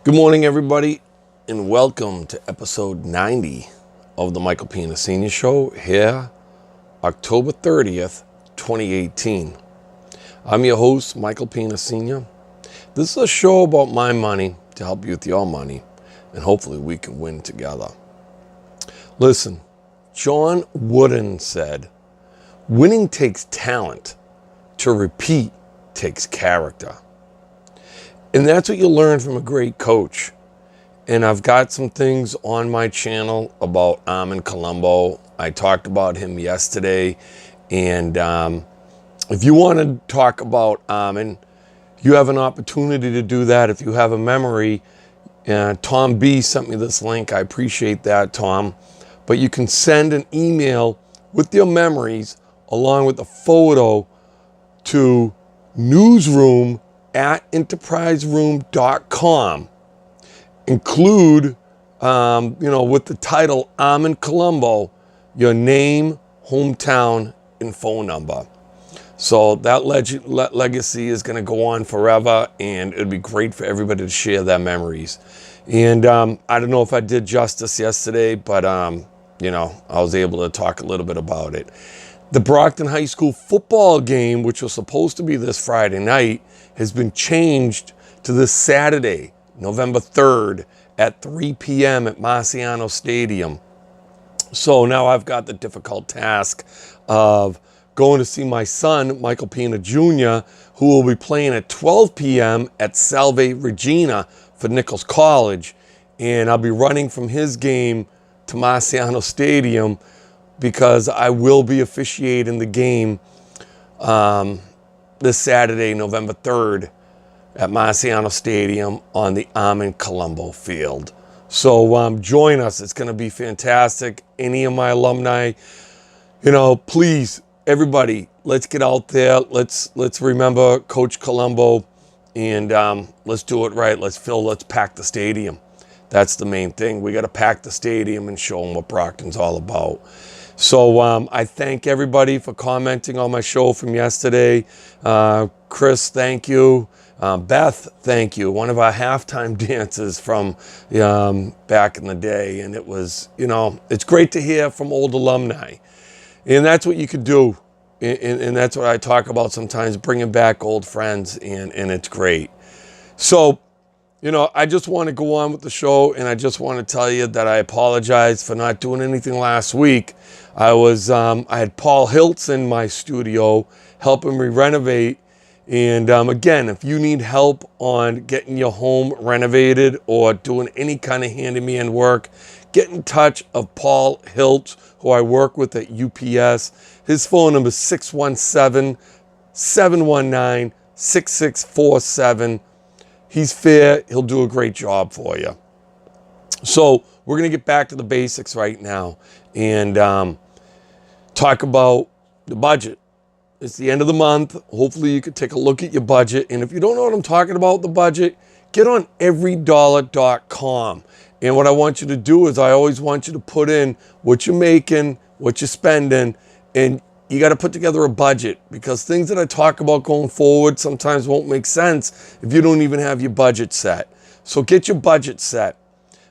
Good morning, everybody, and welcome to episode 90 of the Michael Pina Senior Show here, October 30th, 2018. I'm your host, Michael Pina Sr. This is a show about my money to help you with your money, and hopefully we can win together. Listen, John Wooden said, winning takes talent, to repeat takes character. And that's what you learn from a great coach. And I've got some things on my channel about Armin Colombo. I talked about him yesterday. And if you want to talk about Armin, you have an opportunity to do that. If you have a memory, Tom B sent me this link. I appreciate that, Tom. But you can send an email with your memories along with a photo to newsroom@enterpriseroom.com. Include, with the title Armin Colombo, your name, hometown, and phone number. So that legacy is going to go on forever, and it'd be great for everybody to share their memories. And I don't know if I did justice yesterday, but, I was able to talk a little bit about it. The Brockton High School football game, which was supposed to be this Friday night, has been changed to this Saturday, November 3rd at 3 p.m. at Marciano Stadium. So now I've got the difficult task of going to see my son, Michael Pina Jr., who will be playing at 12 p.m. at Salve Regina for Nichols College. And I'll be running from his game to Marciano Stadium because I will be officiating the game this Saturday, November 3rd at Marciano Stadium on the Armin Colombo field. So join us. It's going to be fantastic. Any of my alumni, please, everybody, let's get out there. Let's remember Coach Colombo, and let's do it right. Let's pack the stadium. That's the main thing. We got to pack the stadium and show them what Brockton's all about. So I thank everybody for commenting on my show from yesterday. Chris, thank you. Beth, thank you. One of our halftime dances from back in the day. And it was, it's great to hear from old alumni. And that's what you could do. And that's what I talk about sometimes, bringing back old friends. And it's great. So, I just want to go on with the show, and I just want to tell you that I apologize for not doing anything last week. I had Paul Iltz in my studio helping me renovate. And again, if you need help on getting your home renovated or doing any kind of handyman work, get in touch with Paul Iltz, who I work with at UPS. His phone number is 617-719-6647. He's fair. He'll do a great job for you. So we're going to get back to the basics right now and talk about the budget. It's the end of the month. Hopefully you can take a look at your budget. And if you don't know what I'm talking about, the budget, get on everydollar.com. And what I want you to do is I always want you to put in what you're making, what you're spending, and you got to put together a budget, because things that I talk about going forward sometimes won't make sense if you don't even have your budget set. So get your budget set,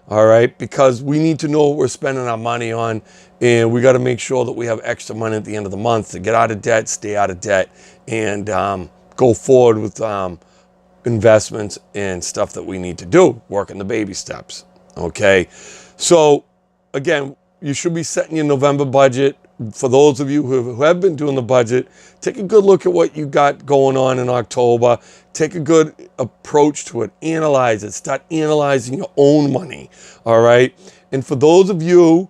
all right? Because we need to know what we're spending our money on, and we got to make sure that we have extra money at the end of the month to get out of debt, stay out of debt, and go forward with investments and stuff that we need to do, working the baby steps, okay? So, again, you should be setting your November budget. For those of you who have been doing the budget, take a good look at what you got going on in October. Take a good approach to it. Analyze it. Start analyzing your own money, all right? And for those of you,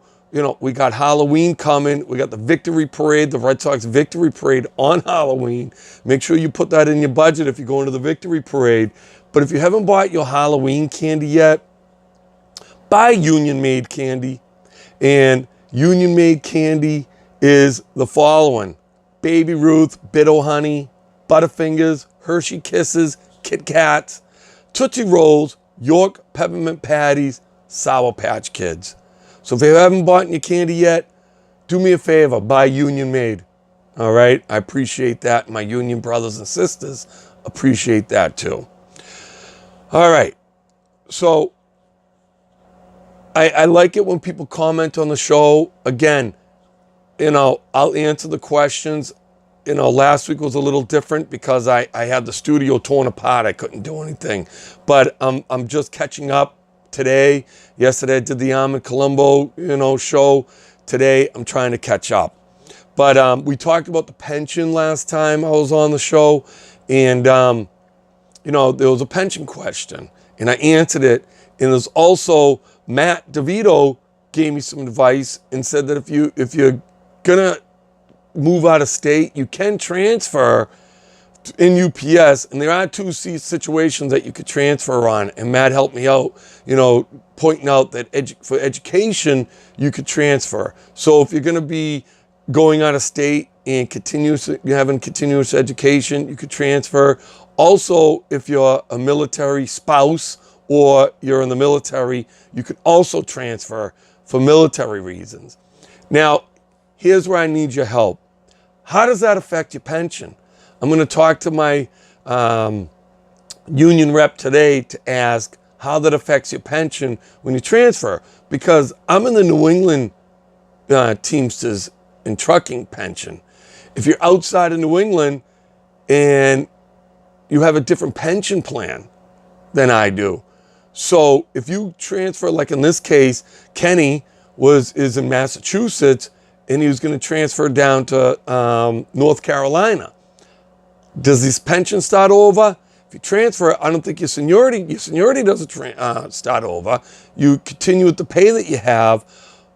we got Halloween coming. We got the Victory Parade, the Red Sox Victory Parade on Halloween. Make sure you put that in your budget if you're going to the Victory Parade. But if you haven't bought your Halloween candy yet, buy Union Made candy. And Union Made candy is the following: Baby Ruth, Bit-O Honey, Butterfingers, Hershey Kisses, Kit Kats, Tootsie Rolls, York Peppermint Patties, Sour Patch Kids. So if you haven't bought your candy yet, do me a favor, buy Union Made. All right? I appreciate that. My Union brothers and sisters appreciate that too. All right. So I like it when people comment on the show. Again, I'll answer the questions. Last week was a little different because I had the studio torn apart. I couldn't do anything. But I'm just catching up today. Yesterday I did the Armin Colombo, show. Today I'm trying to catch up. But we talked about the pension last time I was on the show. And, there was a pension question. And I answered it. And there's also Matt DeVito gave me some advice and said that if you're gonna move out of state, you can transfer in UPS, and there are two situations that you could transfer on. And Matt helped me out, pointing out that for education you could transfer. So if you're gonna be going out of state and you're having continuous education, you could transfer. Also, if you're a military spouse or you're in the military, you could also transfer for military reasons. Now, here's where I need your help. How does that affect your pension? I'm going to talk to my union rep today to ask how that affects your pension when you transfer. Because I'm in the New England Teamsters and trucking pension. If you're outside of New England and you have a different pension plan than I do. So if you transfer, like in this case, Kenny is in Massachusetts and he was going to transfer down to North Carolina. Does this pension start over? If you transfer, I don't think your seniority doesn't start over. You continue with the pay that you have,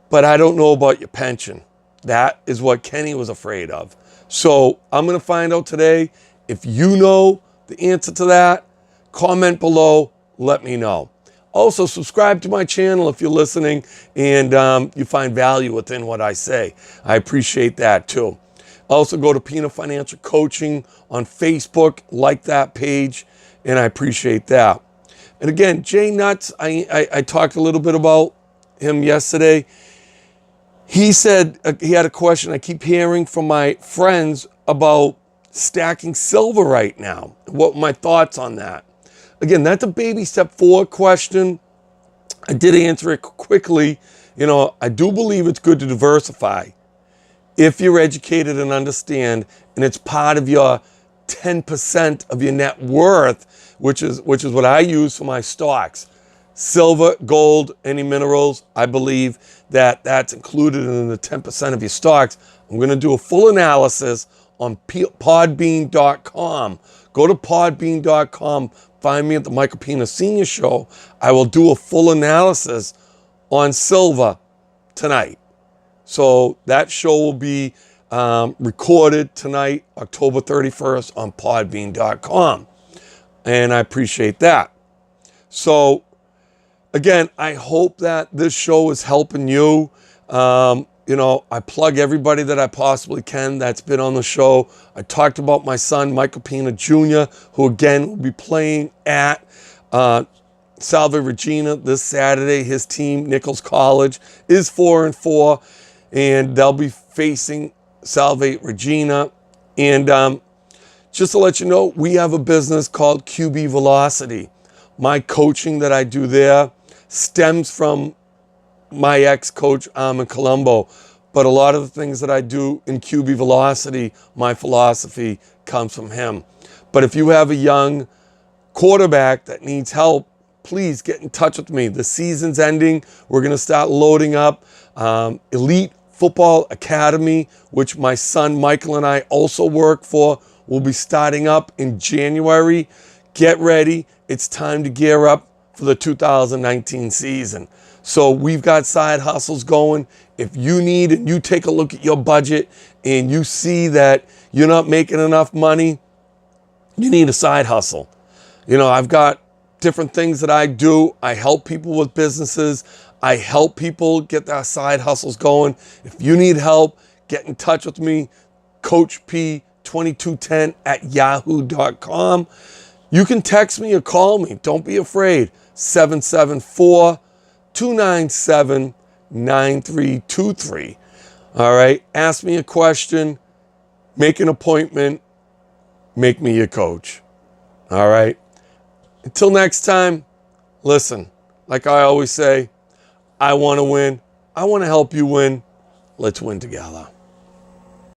but I don't know about your pension. That is what Kenny was afraid of. So I'm going to find out today. If you know the answer to that, comment below, let me know. Also, subscribe to my channel if you're listening and you find value within what I say. I appreciate that too. Also, go to Pina Financial Coaching on Facebook, like that page, and I appreciate that. And again, Jay Nuts, I talked a little bit about him yesterday. He said he had a question. I keep hearing from my friends about stacking silver right now. What my thoughts on that? Again, that's a baby step forward question. I did answer it quickly. I do believe it's good to diversify if you're educated and understand, and it's part of your 10% of your net worth, which is what I use for my stocks. Silver, gold, any minerals, I believe that's included in the 10% of your stocks. I'm going to do a full analysis on podbean.com. Go to podbean.com. Find me at the Michael Pina Senior Show. I will do a full analysis on silver tonight. So that show will be recorded tonight, October 31st on podbean.com. And I appreciate that. So again, I hope that this show is helping you. I plug everybody that I possibly can that's been on the show. I talked about my son, Michael Pina Jr., who again will be playing at Salve Regina this Saturday. His team, Nichols College, is 4-4, and they'll be facing Salve Regina. And just to let you know, we have a business called QB Velocity. My coaching that I do there stems from my ex-coach, Armin Colombo. But a lot of the things that I do in QB Velocity, my philosophy comes from him. But if you have a young quarterback that needs help, please get in touch with me. The season's ending. We're going to start loading up Elite Football Academy, which my son Michael and I also work for. We'll be starting up in January. Get ready. It's time to gear up for the 2019 season. So we've got side hustles going. If you need and you take a look at your budget and you see that you're not making enough money, you need a side hustle. I've got different things that I do. I help people with businesses. I help people get their side hustles going. If you need help, get in touch with me, coachp2210@yahoo.com. You can text me or call me. Don't be afraid. 774-297-9323. All right. Ask me a question. Make an appointment. Make me your coach. All right. Until next time, Listen, like I always say, I want to win. I want to help you win. Let's win together.